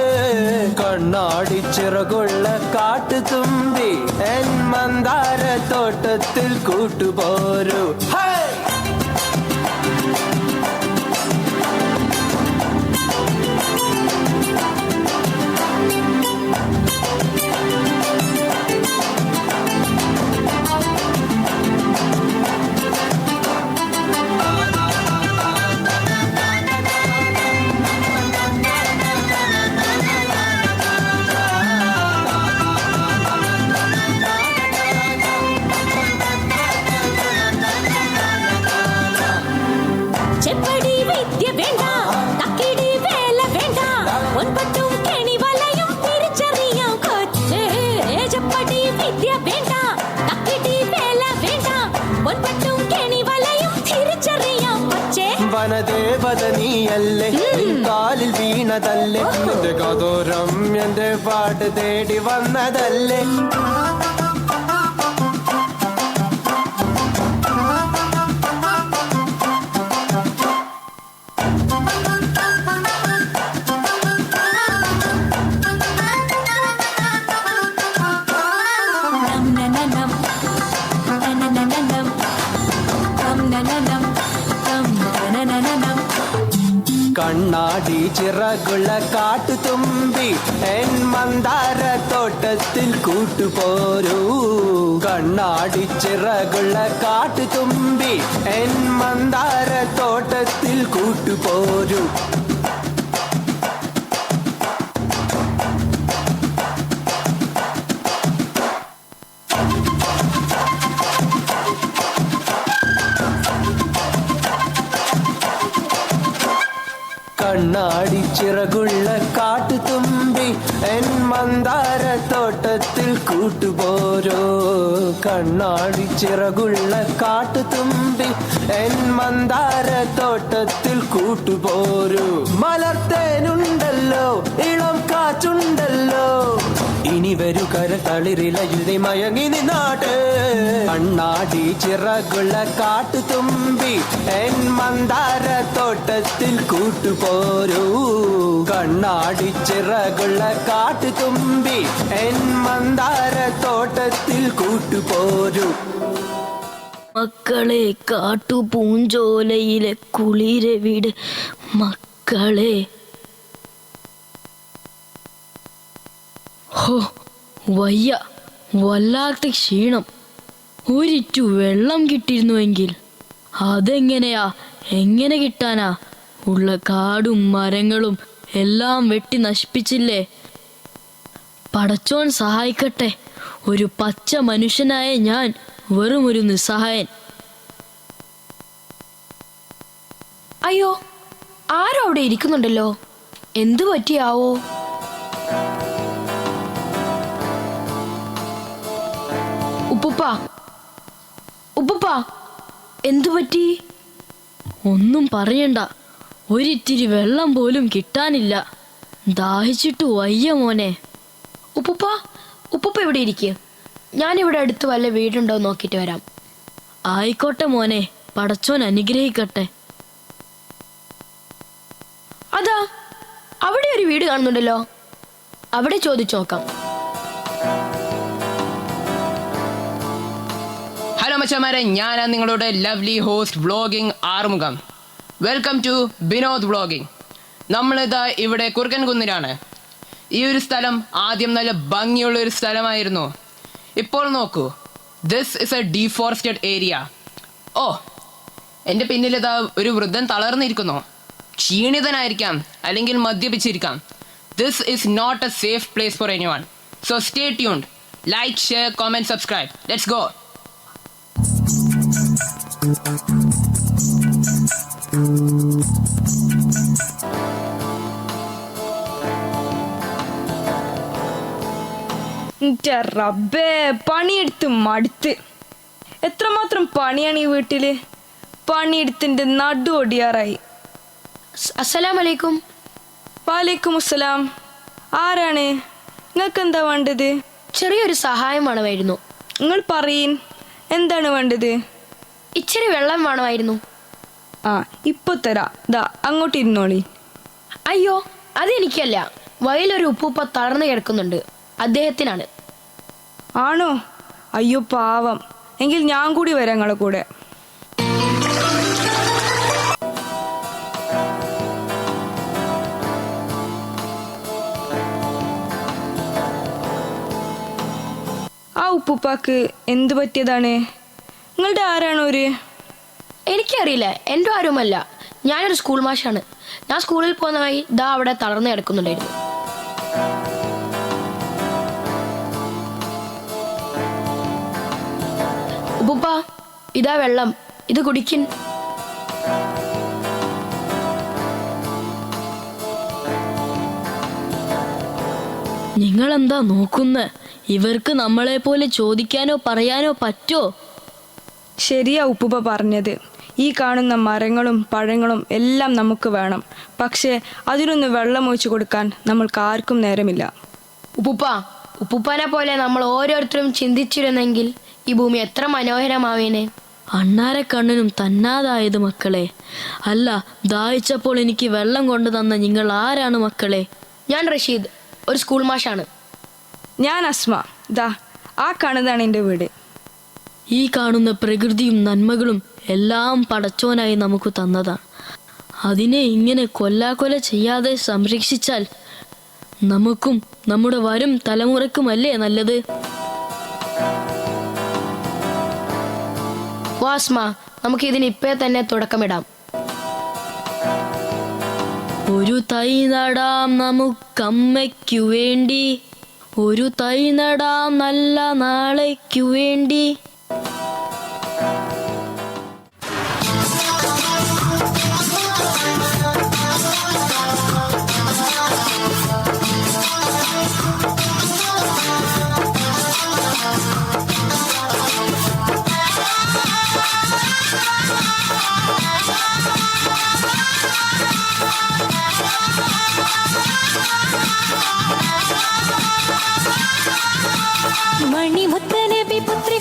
കണ്ണാടി ചിറകുള്ള കാട്ടുതുമ്പി എൻ മന്ദാര തോട്ടത്തിൽ കൂട്ടുപോരൂ. വനദേവത നീയല്ലേ, കാലിൽ വീണതല്ലേ, നിന്റെ കതോരം എന്റെ പാട്ട് തേടി വന്നതല്ലേ. കണ്ണാടി ചിറകുള്ള കാട്ടുതുമ്പി എൻ മന്ദാര തോട്ടത്തിൽ കൂട്ടുപോരൂ. കണ്ണാടി ചിറകുള്ള കാട്ടുതുമ്പി എൻ മന്ദാര തോട്ടത്തിൽ കൂട്ടുപോരൂ. കണ്ണാടി ചിറകുള്ള കാട്ടുതുമ്പി എൻ മന്ദാര തോട്ടത്തിൽ കൂട്ടുപോരോ. കണ്ണാടി ചിറകുള്ള കാട്ടുതുമ്പി എൻ മന്ദാര തോട്ടത്തിൽ കൂട്ടുപോരൂ. മലർത്തേനുണ്ടല്ലോ, ഇളം കാറ്റുണ്ടല്ലോ, ഇനി വരൂ കര തളിരിലയുതി മയങ്ങി നിന്നാട്ട്. കണ്ണാടി ചിറകുള്ള കാട്ടുതുമ്പി എൻ മന്ദാര തോട്ടത്തിൽ കൂട്ടുപോരൂ. കണ്ണാടി ചിറകുള്ള കാട്ടുതുമ്പി എൻ മന്ദാര തോട്ടത്തിൽ കൂട്ടുപോരൂ. മക്കളെ, കാട്ടുപൂഞ്ചോലയിലെ കുളിരവിടെ മക്കളെ. ഹോ, വയ്യ, വല്ലാത്ത ക്ഷീണം. ഒരിറ്റു വെള്ളം കിട്ടിയിരുന്നുവെങ്കിൽ. അതെങ്ങനെയാ, എങ്ങനെ കിട്ടാനാ? ഉള്ള കാടും മരങ്ങളും എല്ലാം വെട്ടി നശിപ്പിച്ചില്ലേ. പടച്ചോൻ സഹായിക്കട്ടെ. ഒരു പച്ച മനുഷ്യനായ ഞാൻ വെറും ഒരു നിസ്സഹായൻ. അയ്യോ, ആരോ അവിടെ ഇരിക്കുന്നുണ്ടല്ലോ. എന്തു പറ്റിയാവോ? ഉപ്പുപ്പ എന്തു പറ്റി? ഒന്നും പറയണ്ട, ഒരിത്തിരി വെള്ളം പോലും കിട്ടാനില്ല. ദാഹിച്ചിട്ട് വയ്യ മോനെ. ഉപ്പുപ്പ ഇവിടെ ഇരിക്കുക, ഞാനിവിടെ അടുത്ത് വല്ല വീടുണ്ടോ നോക്കിയിട്ട് വരാം. ആയിക്കോട്ടെ മോനെ, പടച്ചോൻ അനുഗ്രഹിക്കട്ടെ. അതാ അവിടെ ഒരു വീട് കാണുന്നുണ്ടല്ലോ, അവിടെ ചോദിച്ചു നോക്കാം. ഹലോ മച്ചന്മാരെ, ഞാനാണ് നിങ്ങളുടെ lovely host vlogging Arumukham. Welcome to Vinod vlogging. നമ്മളിതാ ഇവിടെ കുറുക്കൻകുന്നിലാണ്. ഈ ഒരു സ്ഥലം ആദ്യം നല്ല ഭംഗിയുള്ള ഒരു സ്ഥലമായിരുന്നു. ഇപ്പോൾ നോക്കൂ, this is a deforested area. ഓ, എൻ്റെ പിന്നിലിതാ ഒരു വൃദ്ധൻ തളർന്നിരിക്കുന്നു. ക്ഷീണിതനായിരിക്കാം, അല്ലെങ്കിൽ മദ്യപിച്ചിരിക്കാം. This is not a safe place for anyone. So stay tuned. Like, share, comment, subscribe. Let's go. റബ്ബേ, പണിയെടുത്ത് മടുത്ത്. എത്രമാത്രം പണിയാണ് ഈ വീട്ടില്. പണിയെടുത്തിന്റെ നടു ഒടിയാറായി. അസ്സലാമലൈക്കും. വാലേക്കും അസ്സലാം. ആരാണ്? നിങ്ങൾക്ക് എന്താ വേണ്ടത്? ചെറിയൊരു സഹായം വേണമായിരുന്നു. നിങ്ങൾ പറയീൻ, എന്താണ് വേണ്ടത്? ഇച്ചിരി വെള്ളം വേണമായിരുന്നു. ആ, ഇപ്പൊ തരാ. ദാ അങ്ങോട്ട് ഇരുന്നോളി. അയ്യോ, അതെനിക്കല്ല, വയലൊരു ഉപ്പൂപ്പ തളർന്നു കിടക്കുന്നുണ്ട്, അദ്ദേഹത്തിനാണ്. ആണോ? അയ്യോ പാവം. എങ്കിൽ ഞാൻ കൂടി വരാം നിങ്ങളെ കൂടെ. ആ ഉപ്പുപ്പാക്ക് എന്ത് പറ്റിയതാണ്? നിങ്ങളുടെ ആരാണോര്? എനിക്കറിയില്ല, എൻ്റെ ആരുമല്ല. ഞാനൊരു സ്കൂൾ മാഷാണ്. ഞാൻ സ്കൂളിൽ പോകുന്ന വഴി ദാ അവിടെ തളർന്നു കിടക്കുന്നുണ്ടായിരുന്നു. ഉപ്പുപ്പ, ഇതാ വെള്ളം, ഇത് കുടിക്കിൻ. നിങ്ങളെന്താ നോക്കുന്നെ? ഇവർക്ക് നമ്മളെ പോലെ ചോദിക്കാനോ പറയാനോ പറ്റോ? ശരിയാ ഉപ്പുപ്പ പറഞ്ഞത്. ഈ കാണുന്ന മരങ്ങളും പഴങ്ങളും എല്ലാം നമുക്ക് വേണം. പക്ഷേ അതിനൊന്ന് വെള്ളം ഒഴിച്ചു കൊടുക്കാൻ നമ്മൾക്ക് ആർക്കും നേരമില്ല. ഉപ്പുപ്പനെ പോലെ നമ്മൾ ഓരോരുത്തരും ചിന്തിച്ചിരുന്നെങ്കിൽ ഈ ഭൂമി എത്ര മനോഹരമാവേനെ. അണ്ണാരെ കണ്ണിനും തന്നാതായത് മക്കളെ. അല്ല, ദാഹിച്ചപ്പോൾ എനിക്ക് വെള്ളം കൊണ്ടു തന്ന നിങ്ങൾ ആരാണ് മക്കളെ? ഞാൻ റഷീദ്, ഒരു സ്കൂൾ മാഷാണ്. ഞാൻ അസ്മ. ദാ ആ കാണുന്നതാണ് എൻ്റെ വീട്. ഈ കാണുന്ന പ്രകൃതിയും നന്മകളും എല്ലാം പടച്ചോനായി നമുക്ക് തന്നതാണ്. അതിനെ ഇങ്ങനെ കൊല്ലാകൊല ചെയ്യാതെ സംരക്ഷിച്ചാൽ നമുക്കും നമ്മുടെ വരും തലമുറക്കുമല്ലേ നല്ലത്? വാസ്മ, നമുക്ക് ഇതിന് ഇപ്പേ തന്നെ തുടക്കമിടാം. ഒരു തൈ നടാം നമുക്കമ്മയ്ക്കു വേണ്ടി, ഒരു തൈ നടാം നല്ല നാളേക്കു വേണ്ടി. മണിമുത്തനബി പുത്രി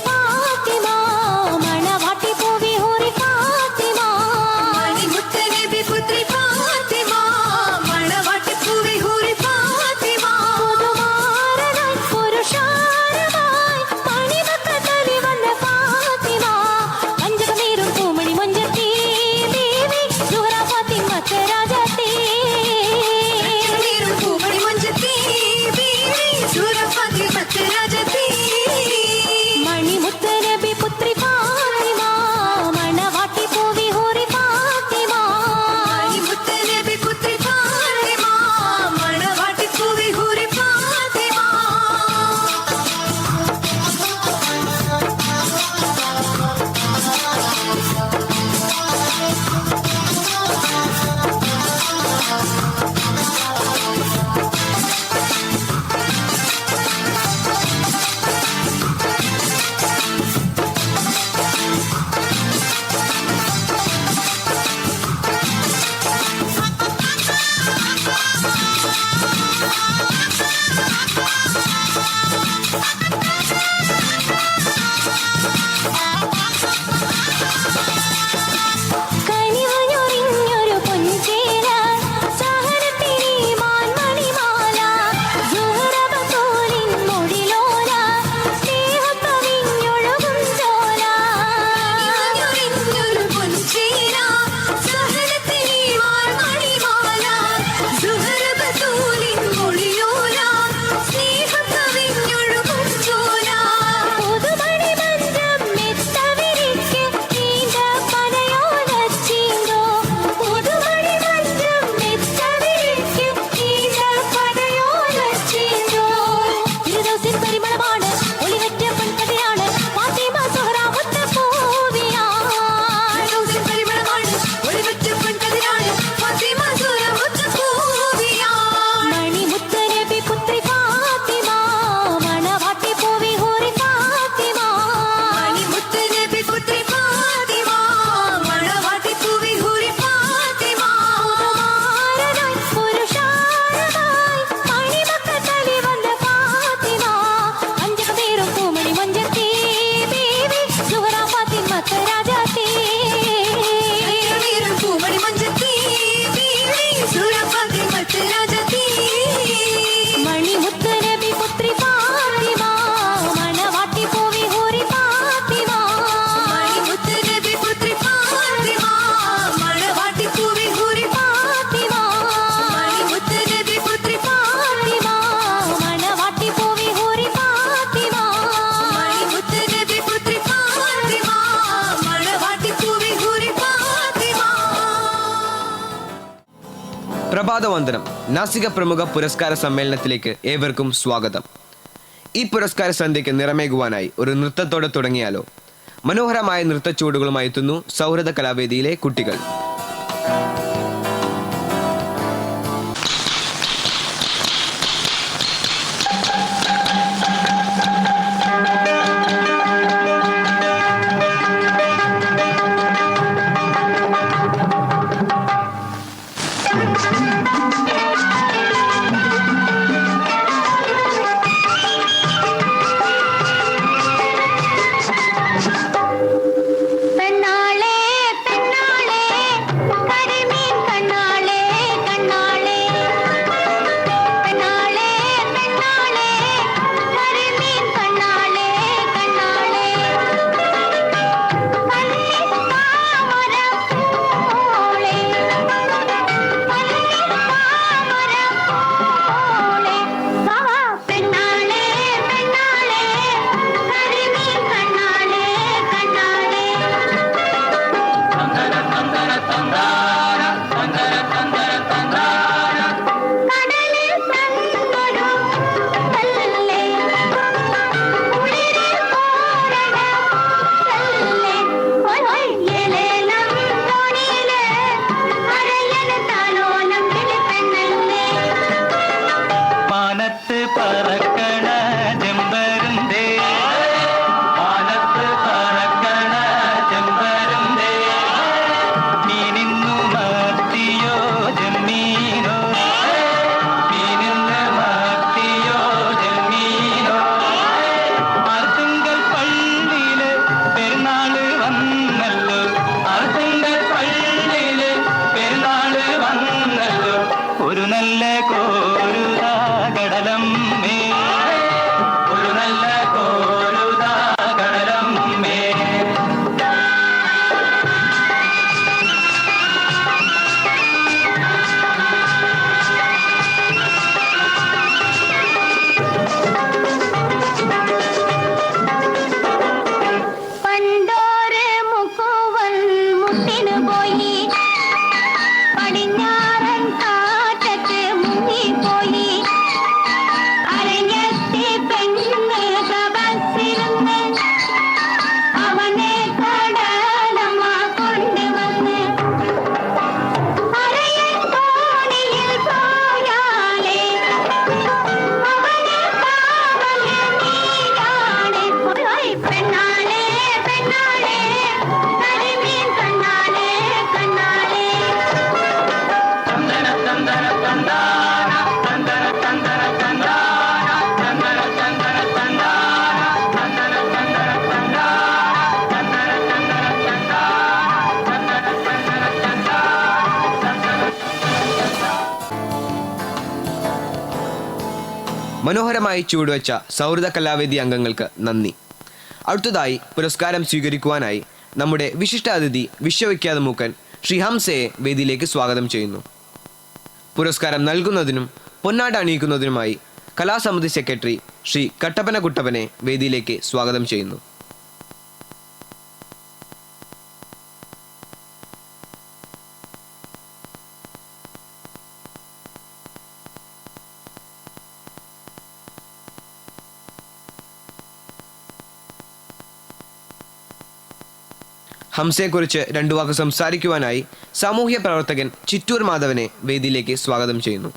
പ്രഭാതവന്ദനം നാസിക പ്രമുഖ പുരസ്കാര സമ്മേളനത്തിലേക്ക് ഏവർക്കും സ്വാഗതം. ഈ പുരസ്കാര സന്ധ്യയ്ക്ക് നിറമേകുവാനായി ഒരു നൃത്തത്തോടെ തുടങ്ങിയാലോ? മനോഹരമായ നൃത്തച്ചുവടുകളുമായി എത്തുന്നു സൗഹൃദ കലാവേദിയിലെ കുട്ടികൾ. മനോഹരമായി ചുവടുവെച്ച സൗഹൃദ കലാവേദി അംഗങ്ങൾക്ക് നന്ദി. അടുത്തതായി പുരസ്കാരം സ്വീകരിക്കുവാനായി നമ്മുടെ വിശിഷ്ടാതിഥി വിശ്വവിഖ്യാത മൂക്കൻ ശ്രീ ഹംസയെ വേദിയിലേക്ക് സ്വാഗതം ചെയ്യുന്നു. പുരസ്കാരം നൽകുന്നതിനും പൊന്നാട അണിയിക്കുന്നതിനുമായി കലാസമിതി സെക്രട്ടറി ശ്രീ കട്ടപ്പന കുട്ടപ്പനെ വേദിയിലേക്ക് സ്വാഗതം ചെയ്യുന്നു. ഹംസയെക്കുറിച്ച് രണ്ടു വാക്ക് സംസാരിക്കുവാനായി സാമൂഹ്യ പ്രവർത്തകൻ ചിറ്റൂർ മാധവനെ വേദിയിലേക്ക് സ്വാഗതം ചെയ്യുന്നു.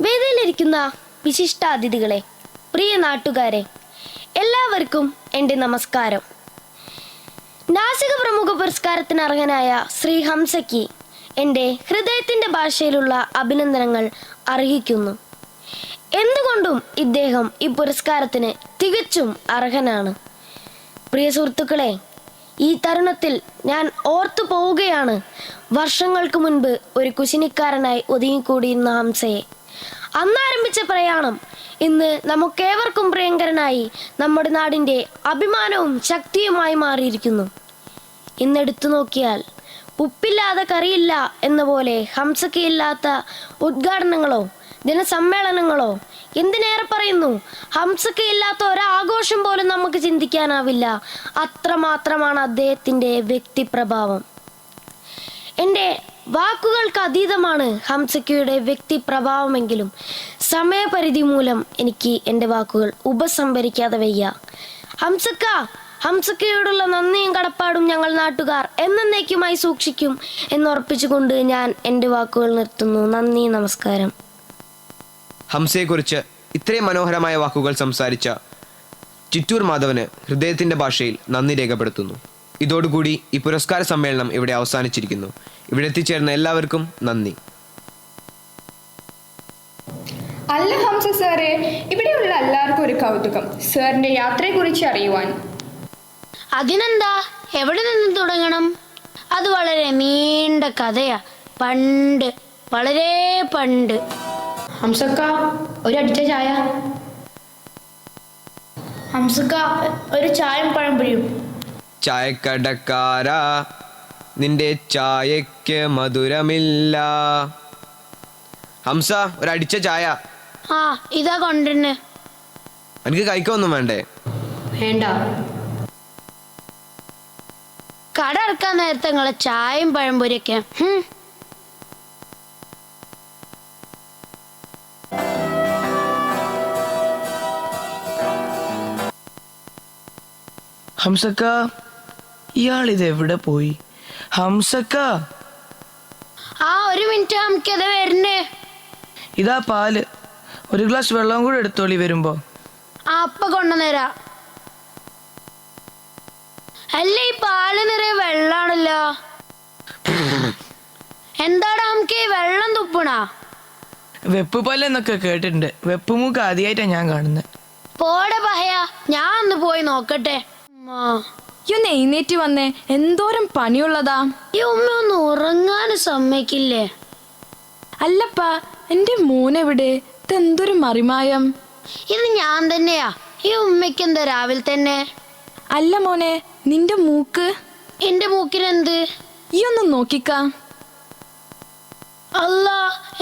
വേദിയിലിരിക്കുന്ന വിശിഷ്ടാതിഥികളെ, പ്രിയ നാട്ടുകാരെ, എല്ലാവർക്കും എൻ്റെ നമസ്കാരം. നാസിക പ്രമുഖ പുരസ്കാരത്തിന് അർഹനായ ശ്രീ ഹംസയ്ക്ക് എൻ്റെ ഹൃദയത്തിൻ്റെ ഭാഷയിലുള്ള അഭിനന്ദനങ്ങൾ അർഹിക്കുന്നു. എന്തുകൊണ്ടും ഇദ്ദേഹം ഈ പുരസ്കാരത്തിന് തികച്ചും അർഹനാണ്. പ്രിയ സുഹൃത്തുക്കളെ, ഈ തരുണത്തിൽ ഞാൻ ഓർത്തു പോവുകയാണ് വർഷങ്ങൾക്ക് മുൻപ് ഒരു കുശിനിക്കാരനായി ഒതുങ്ങിക്കൂടിയിരുന്ന ഹംസയെ. അന്നാരംഭിച്ച പ്രയാണം ഇന്ന് നമുക്കേവർക്കും പ്രിയങ്കരനായി നമ്മുടെ നാടിൻ്റെ അഭിമാനവും ശക്തിയുമായി മാറിയിരിക്കുന്നു. ഇന്നെടുത്തു നോക്കിയാൽ ഉപ്പില്ലാതെ കറിയില്ല എന്ന പോലെ ഹംസയ്ക്ക് ഇല്ലാത്ത ഉദ്ഘാടനങ്ങളോ ദിനസമ്മേളനങ്ങളോ? എന്തിനേറെ പറയുന്നു, ഹംസക്ക് ഇല്ലാത്ത ഒരാഘോഷം പോലും നമുക്ക് ചിന്തിക്കാനാവില്ല. അത്രമാത്രമാണ് അദ്ദേഹത്തിൻ്റെ വ്യക്തിപ്രഭാവം. എൻ്റെ വാക്കുകൾക്ക് അതീതമാണ് ഹംസക്കയുടെ വ്യക്തിപ്രഭാവമെങ്കിലും സമയപരിധി മൂലം എനിക്ക് എൻ്റെ വാക്കുകൾ ഉപസംഹരിക്കാതെ വയ്യ. ഹംസക്കയോടുള്ള നന്ദിയും കടപ്പാടും ഞങ്ങൾ നാട്ടുകാർ എന്നേക്കുമായി സൂക്ഷിക്കും എന്നുറപ്പിച്ചുകൊണ്ട് ഞാൻ എൻ്റെ വാക്കുകൾ നിർത്തുന്നു. നന്ദി, നമസ്കാരം. ഹംസയെക്കുറിച്ച് ഇത്രയും മനോഹരമായ വാക്കുകൾ സംസാരിച്ച ചിറ്റൂർ മാധവന് ഹൃദയത്തിൻ്റെ ഭാഷയിൽ നന്ദി രേഖപ്പെടുത്തുന്നു. ഇതോടുകൂടി ഈ പുരസ്കാര സമ്മേളനം ഇവിടെ അവസാനിച്ചിരിക്കുന്നു. ഇവിടെ എത്തിച്ചേർന്ന എല്ലാവർക്കും നന്ദി. അല്ല ഹംസ സാറേ, ഇവിടെയുള്ള എല്ലാവർക്കും ഒരു കൗതുകം, സാറിന്റെ യാത്രയെക്കുറിച്ച് അറിയുവാൻ. അതിനെന്താ, എവിടെ നിന്ന് തുടങ്ങണം? അത് വളരെ നീണ്ട കഥയാ. പണ്ട്, വളരെ പണ്ട്. ഹംസക്ക, ഒരു അടിച്ച ചായ. ഹംസക്ക, ഒരു ചായയും പഴംപൊരിയും. ചായക്കടക്കാരാ, നിന്റെ ചായക്ക് മധുരമില്ല. ഹംസ, ഒരടിച്ച ചായ. ആ, ഇതാ കൊണ്ടുവരുന്നേ. എനിക്ക് കഴിക്കൊന്നും വേണ്ടേ? വേണ്ട. കട അടക്കാൻ നേരത്തെ നിങ്ങളെ ചായയും പഴംപൊരിയൊക്കെ. ഹംസക്ക, ഇയാളിത് എവിടെ പോയി? ഹംസക്ക, ആ, ഒരു മിനിറ്റ്, നമുക്കത് വരണേ. ഇതാ പാല്, ഒരു ഗ്ലാസ് വെള്ളം കൂടെ എടുത്തോളി വരുമ്പോ. ആ, അപ്പ കൊണ്ടുവന്നേരാ. അല്ല, ഈ പാല് നിറയെ വെള്ളാണല്ലോ. എന്താടാ നമുക്ക് വെള്ളം തുപ്പണ? വെപ്പ് പാല് എന്നൊക്കെ കേട്ടിട്ടുണ്ട്. വെപ്പുമൂക്ക് ആദ്യമായിട്ടാ ഞാൻ കാണുന്നത്. പോടെ പഹയാ, ഞാൻ ഒന്ന് പോയി നോക്കട്ടെ. ഈ ഒന്ന് എഴുന്നേറ്റ് വന്നേ, എന്തോരം പണിയുള്ളതാ. ഈ ഉമ്മ ഒന്ന് ഉറങ്ങാനും സമ്മതിക്കില്ലേ? അല്ലപ്പാ, എന്റെ മോനെവിടെ? ഇതെന്തൊരു മറിമായം. ഇത് ഞാൻ തന്നെയാ. ഈ ഉമ്മയ്ക്ക് എന്താ രാവിലെ തന്നെ? അല്ല മോനെ, നിന്റെ മൂക്ക്. എന്റെ മൂക്കിനെന്ത്? ഈ ഒന്ന് നോക്കിക്കാ. അല്ല,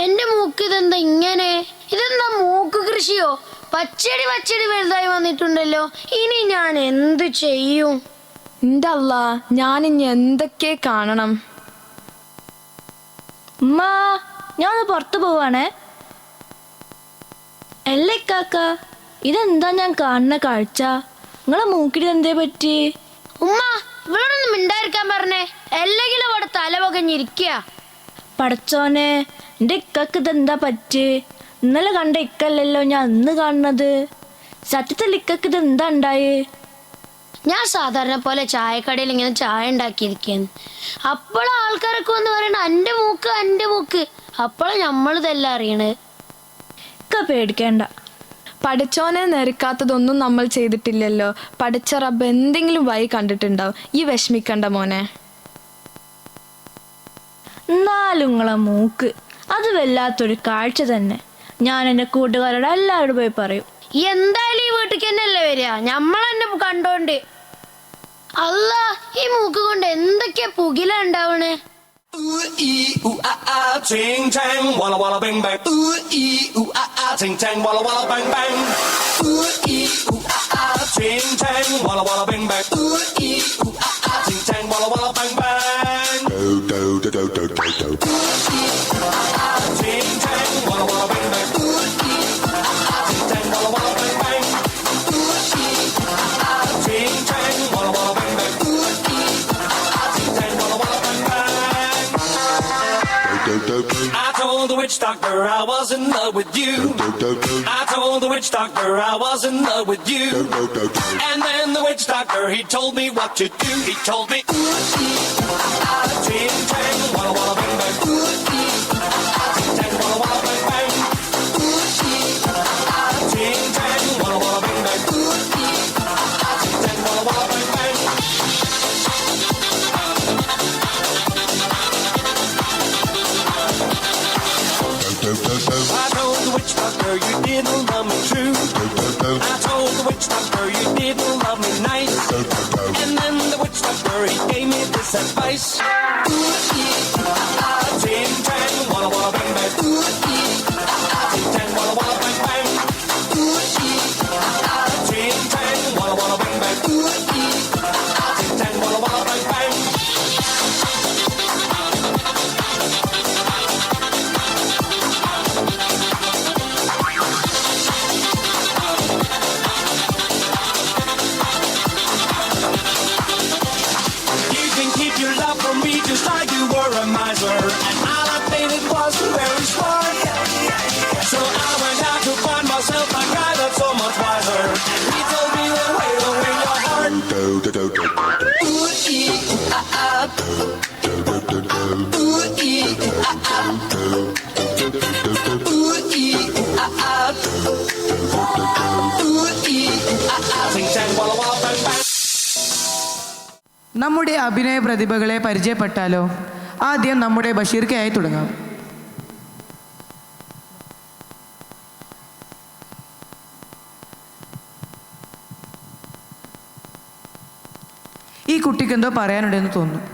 എന്റെ മൂക്ക് ഇതെന്താ ഇങ്ങനെ? ഇതെന്താ മൂക്ക് കൃഷിയോ? പച്ചടി വലുതായി വന്നിട്ടുണ്ടല്ലോ. ഇനി ഞാൻ എന്ത് ചെയ്യും? എന്റെ അല്ലാ, ഞാനിനി എന്തൊക്കെ കാണണം. ഉമ്മ, ഞാൻ ഒന്ന് പുറത്തു പോവാണേ. അല്ലേ കാക്ക, ഇതെന്താ ഞാൻ കാണുന്ന കാഴ്ച? നിങ്ങളെ മൂക്കിന് എന്തേ പറ്റി? ഉമ്മ, ഇവളോടൊന്നും മിണ്ടായിരിക്കാൻ പറഞ്ഞേ, അല്ലെങ്കിലും അവിടെ തല പുകഞ്ഞിരിക്കുക. പടച്ചോനെ, എന്റെ ഇക്കക്ക് ഇതെന്താ പറ്റി? ഇന്നലെ കണ്ട ഇക്കല്ലല്ലോ ഞാൻ ഇന്ന് കാണുന്നത്. സത്യത്തിൽ ഇക്കക്ക് ഇതെന്താ ഉണ്ടായേ? ഞാൻ സാധാരണ പോലെ ചായക്കടയിൽ ഇങ്ങനെ ചായ ഉണ്ടാക്കിയിരിക്കുന്നു. അപ്പോഴാ ആൾക്കാരൊക്കെ വന്ന് പറയണ എൻ്റെ മൂക്ക്. അപ്പോഴാ നമ്മളിതെല്ലാം അറിയണേ. ഇക്ക പേടിക്കേണ്ട, പഠിച്ചോനെ നെരുക്കാത്തതൊന്നും നമ്മൾ ചെയ്തിട്ടില്ലല്ലോ. പഠിച്ച റബ്ബ് എന്തെങ്കിലും വഴി കണ്ടിട്ടുണ്ടാവും. ഈ വിഷമിക്കണ്ട മോനെ. എന്നാലും നിങ്ങളെ മൂക്ക് അത് വല്ലാത്തൊരു കാഴ്ച തന്നെ. ഞാൻ എൻ്റെ കൂട്ടുകാരോട് എല്ലാവരോടും പോയി പറയും. എന്തായാലും ഈ വീട്ടിലേക്ക് തന്നെയല്ലേ വരിക, നമ്മളെന്നെ കണ്ടോണ്ട്. അല്ല, ഈ മൂക്ക് കൊണ്ട് എന്തൊക്കെയാ പുകില ഉണ്ടാവണേ? Ting tang, walla walla bang bang. Ooh ee ooh ah, ting tang, walla walla bang bang. Ooh ee ooh ah, ting tang, walla walla bang bang. Ooh ee ooh ah, ting tang, walla walla bang bang. Do do do do do do do. Ooh ee ah, ting tang, walla walla bang bang. Ooh ee ah, ting tang, walla walla bang bang. Ooh ee ah, ting tang, walla walla bang bang. Ooh ee ah, ting tang, walla walla bang bang. I told the witch doctor I was in love with you. I told the witch doctor I was in love with you. And then the witch doctor, he told me what to do. He told me, ooh, ee, ah, ting, tang, walla, walla, bang, bang. Ooh, ee, ah, ting, tang, walla, walla, bang, bang. Ooh, ee, ah, ting, tang, walla, walla, bang, bang. Ooh, ee, ah, ting, tang, walla, walla, bang, bang. I told the witch doctor you didn't love me true. I told the witch doctor you didn't love me nice. And then the witch doctor, he gave me this advice. Ooh, ee, ah, ting, tang, walla, walla, bang, bang. Ooh, ee, ah, ting, Ooh, ee, ooh, ah, ah. Ooh, ee, ooh, ah, ah. Ooh, ee, ooh, ah, ah. Sing, sang, walla, walla, bang, bang. നമ്മുടെ അഭിനയ പ്രതിഭകളെ പരിചയപ്പെട്ടാലോ? ആദ്യം നമ്മുടെ ബഷീർക്കയായി തുടങ്ങാം. ഈ കുട്ടിക്ക് എന്തോ പറയാനുണ്ടെന്ന് തോന്നുന്നു.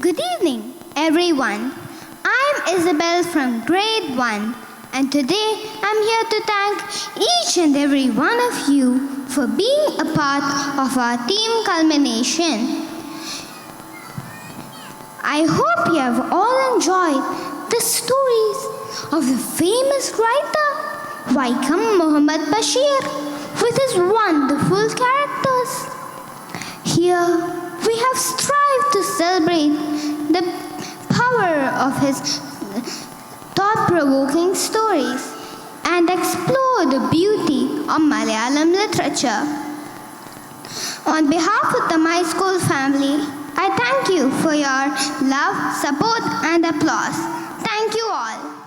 Good evening, everyone. I'm Isabel from grade 1, and today I'm here to thank each and every one of you for being a part of our team culmination. I hope you have all enjoyed the stories of the famous writer Waikham Muhammad Bashir with his wonderful characters. Here we have strived to celebrate the power of his thought-provoking stories and explore the beauty of Malayalam literature. On behalf of the My School family, I thank you for your love, support and applause. Thank you all.